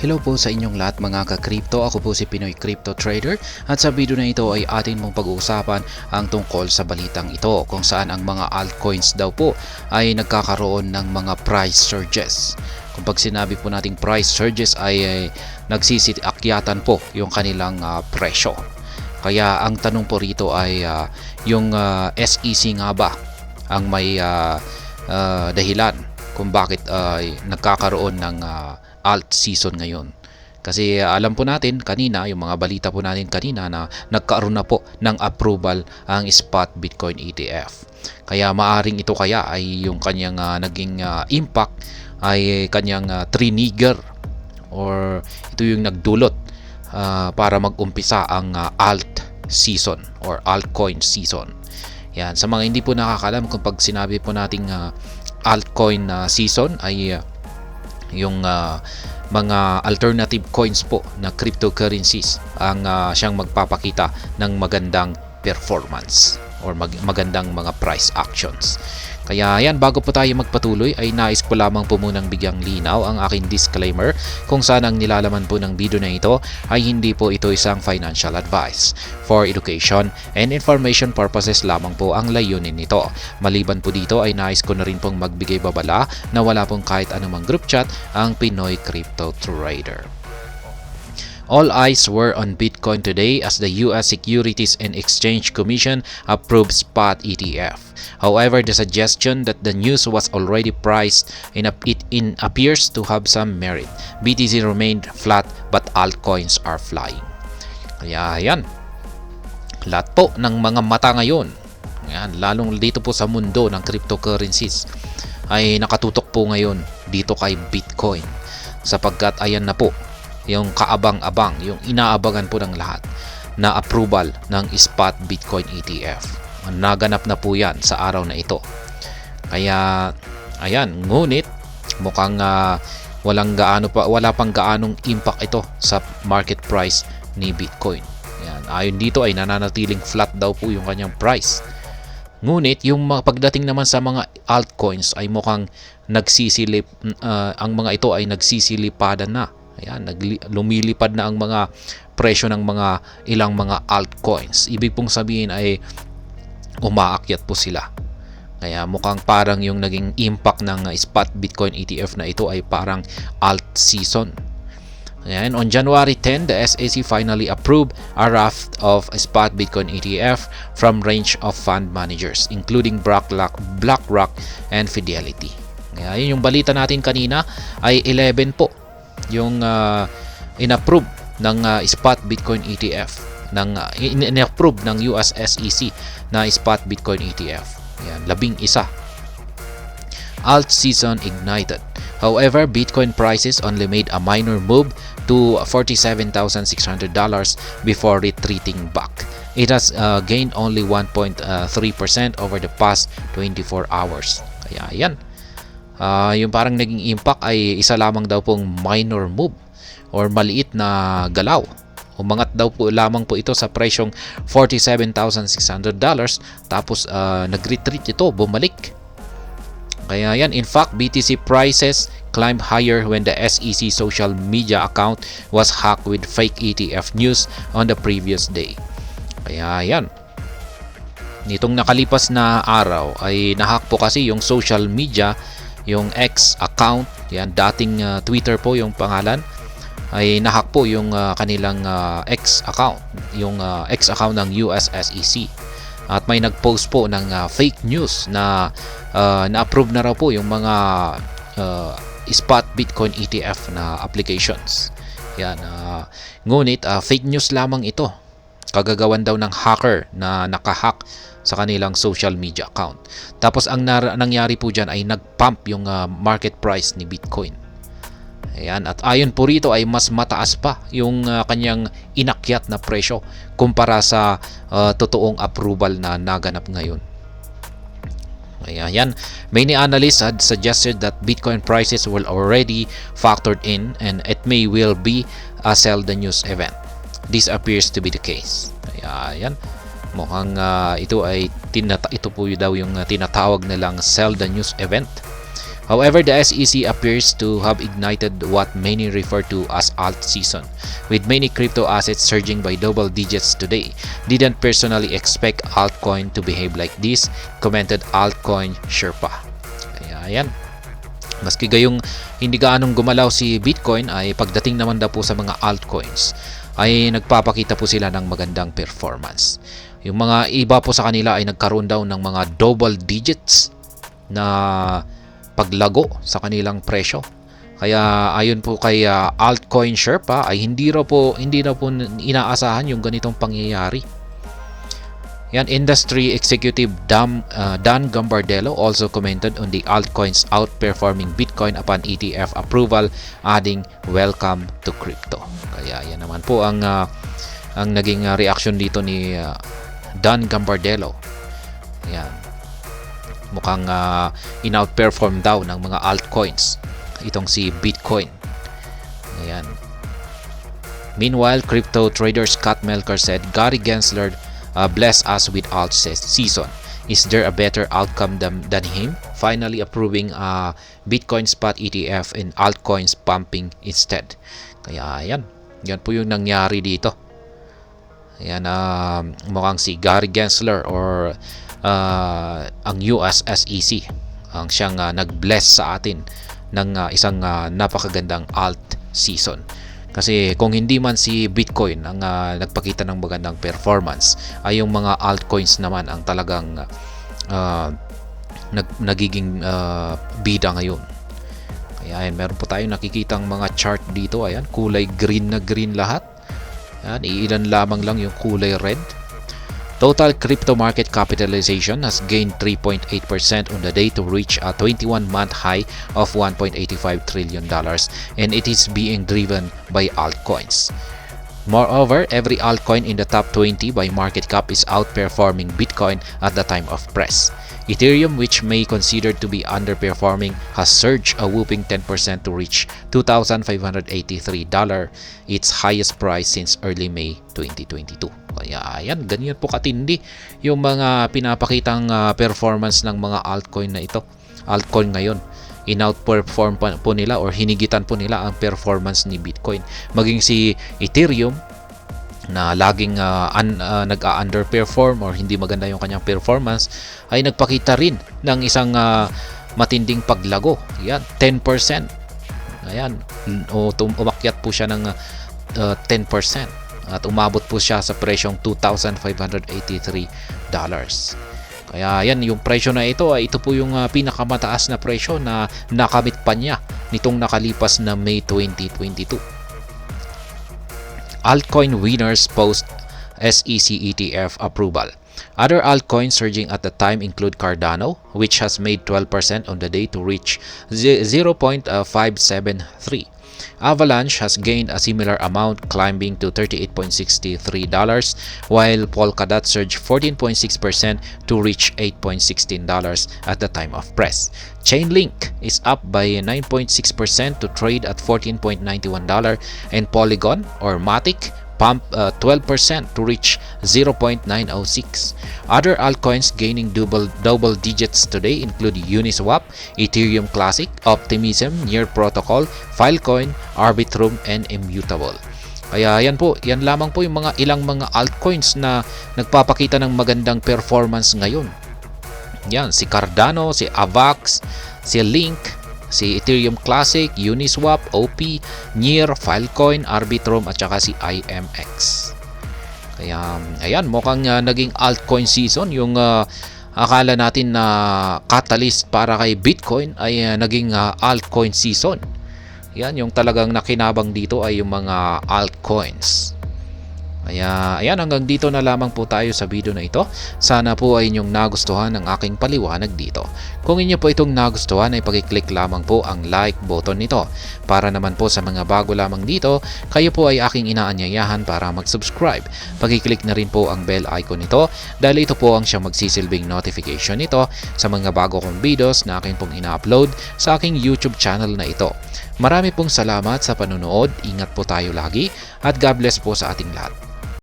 Hello po sa inyong lahat mga ka-crypto. Ako po si Pinoy Crypto Trader at sa video na ito ay atin mong pag-uusapan ang tungkol sa balitang ito kung saan ang mga altcoins daw po ay nagkakaroon ng mga price surges. Kung pag sinabi po nating price surges ay nagsisitiakyatan po yung kanilang presyo. Kaya ang tanong po rito ay yung SEC nga ba ang may dahilan kung bakit nagkakaroon ng alt season ngayon. Kasi alam po natin kanina, yung mga balita po natin kanina na nagkaroon na po ng approval ang spot Bitcoin ETF. Kaya maaring ito kaya ay yung kanyang naging impact ay kanyang trigger or ito yung nagdulot para mag-umpisa ang alt season or altcoin season. Yan, sa mga hindi po nakakalam kung pag sinabi po nating altcoin season ay yung mga alternative coins po na cryptocurrencies ang siyang magpapakita ng magandang performance or magandang mga price actions. Kaya yan, bago po tayo magpatuloy ay nais ko lamang po munang bigyang linaw ang aking disclaimer kung saan ang nilalaman po ng video na ito ay hindi po ito isang financial advice. For education and information purposes lamang po ang layunin nito. Maliban po dito ay nais ko na rin pong magbigay babala na wala pong kahit anumang group chat ang Pinoy Crypto Trader. All eyes were on Bitcoin today as the US Securities and Exchange Commission approved spot ETF. However, the suggestion that the news was already priced in appears to have some merit. BTC remained flat but altcoins are flying. Kaya yan, lahat po ng mga mata ngayon, yan, lalong dito po sa mundo ng cryptocurrencies, ay nakatutok po ngayon dito kay Bitcoin sapagkat ayan na po yung kaabang-abang, yung inaabangan po ng lahat na approval ng spot Bitcoin ETF. Naganap na po yan sa araw na ito. Kaya ayan, ngunit mukhang wala pang gaanong impact ito sa market price ni Bitcoin. Ayan, ayon dito ay nananatiling flat daw po yung kanyang price. Ngunit yung pagdating naman sa mga altcoins ay mukhang nagsisilip, ang mga ito ay nagsisilipadan na. Ayan, lumilipad na ang mga presyo ng mga ilang mga altcoins. Ibig pong sabihin ay umaakyat po sila. Kaya mukhang parang yung naging impact ng spot Bitcoin ETF na ito ay parang alt season. Ayan, on January 10, the SEC finally approved a raft of spot Bitcoin ETF from range of fund managers including BlackRock and Fidelity. Kaya yun yung balita natin kanina ay 11 po yung inapprove ng spot Bitcoin ETF in-approve ng US SEC na spot Bitcoin ETF. Yan, 11. Alt season ignited. However, Bitcoin prices only made a minor move to $47,600 before retreating back. It has gained only 1.3% over the past 24 hours. Kaya yan. Yung parang naging impact ay isa lamang daw pong minor move or maliit na galaw. Umangat daw po lamang po ito sa presyong $47,600 tapos nag-retreat ito, bumalik. Kaya yan, in fact, BTC prices climbed higher when the SEC social media account was hacked with fake ETF news on the previous day. Kaya yan, nitong nakalipas na araw ay nahack po kasi yung social media, yung X account, yan dating Twitter po yung pangalan, ay nahack po yung kanilang X account, yung X account ng US SEC. At may nag-post po ng fake news na na-approve na raw po yung mga spot Bitcoin ETF na applications. Yan, ngunit fake news lamang ito. Kagagawan daw ng hacker na nakahack sa kanilang social media account. Tapos ang nangyari po dyan ay nag-pump yung market price ni Bitcoin. Ayan, at ayon po rito ay mas mataas pa yung kanyang inakyat na presyo kumpara sa totoong approval na naganap ngayon. Ayan, many analysts had suggested that Bitcoin prices will already factored in and it may well be a sell the news event. This appears to be the case. Ayan, mukhang ito po daw yung tinatawag nilang sell the news event. However, the SEC appears to have ignited what many refer to as alt season, with many crypto assets surging by double digits today. Didn't personally expect altcoin to behave like this, commented altcoin Sherpa. Kaya yan. Maski gayong hindi gaanong gumalaw si Bitcoin, ay pagdating naman daw po sa mga altcoins ay nagpapakita po sila ng magandang performance. Yung mga iba po sa kanila ay nagkaroon daw ng mga double digits na paglago sa kanilang presyo. Kaya ayon po kay altcoin Sherpa ay hindi na po inaasahan yung ganitong pangyayari. Yan, industry executive Dan Gambardella also commented on the altcoins outperforming Bitcoin upon ETF approval, adding welcome to crypto. Kaya yan naman po ang naging reaction dito ni Dan Gambardella. Yan. Mukhang in-outperform daw ng mga altcoins itong si Bitcoin. Ayan. Meanwhile, crypto trader Scott Melker said, Gary Gensler bless us with alt season. Is there a better outcome than him? Finally approving Bitcoin spot ETF and altcoins pumping instead. Kaya ayan. Yan po yung nangyari dito. Ayan, mukhang si Gary Gensler or ang US SEC ang siyang nag-bless sa atin ng isang napakagandang alt season. Kasi kung hindi man si Bitcoin ang nagpakita ng magandang performance, ay yung mga altcoins naman ang talagang nagiging bida ngayon. Kaya ayan, meron po tayong nakikitang mga chart dito. Ayan, kulay green na green lahat. Ayan, iilan lamang lang yung kulay red. Total crypto market capitalization has gained 3.8% on the day to reach a 21-month high of $1.85 trillion, and it is being driven by altcoins. Moreover, every altcoin in the top 20 by market cap is outperforming Bitcoin at the time of press. Ethereum, which may considered to be underperforming, has surged a whooping 10% to reach $2,583, its highest price since early May 2022. Kaya ayan, ganyan po katindi yung mga pinapakitang performance ng mga altcoin na ito. Altcoin ngayon, in-outperform po nila or hinigitan po nila ang performance ni Bitcoin. Maging si Ethereum na laging nag-underperform or hindi maganda yung kanyang performance, ay nagpakita rin ng isang matinding paglago. Yan, 10%. Ayan, umakyat po siya ng 10%. At umabot po siya sa presyong $2,583. Kaya yan, yung presyo na ito, ito po yung pinakamataas na presyo na nakamit pa niya nitong nakalipas na May 2022. Altcoin winners post SEC ETF approval. Other altcoins surging at the time include Cardano, which has made 12% on the day to reach 0.573. Avalanche has gained a similar amount, climbing to $38.63, while Polkadot surged 14.6% to reach $8.16 at the time of press. Chainlink is up by 9.6% to trade at $14.91, and Polygon or Matic pumped 12% to reach 0.906. Other altcoins gaining double digits today include Uniswap, Ethereum Classic, Optimism, Near Protocol, Filecoin, Arbitrum, and Immutable. Kaya yan po, yan lamang po yung ilang mga altcoins na nagpapakita ng magandang performance ngayon. Yan, si Cardano, si Avax, si Link, si Ethereum Classic, Uniswap, OP, Near, Filecoin, Arbitrum at saka si IMX. Kaya ayan, mukhang naging altcoin season. Yung akala natin na catalyst para kay Bitcoin ay naging altcoin season. Yan, yung talagang nakinabang dito ay yung mga altcoins. Kaya ayan, hanggang dito na lamang po tayo sa video na ito. Sana po ay inyong nagustuhan ang aking paliwanag dito. Kung inyo po itong nagustuhan ay pag-click lamang po ang like button nito. Para naman po sa mga bago lamang dito, kayo po ay aking inaanyayahan para mag-subscribe. Pag-click na rin po ang bell icon nito dahil ito po ang siyang magsisilbing notification nito sa mga bago kong videos na akin pong ina-upload sa aking YouTube channel na ito. Marami pong salamat sa panunood, ingat po tayo lagi at God bless po sa ating lahat.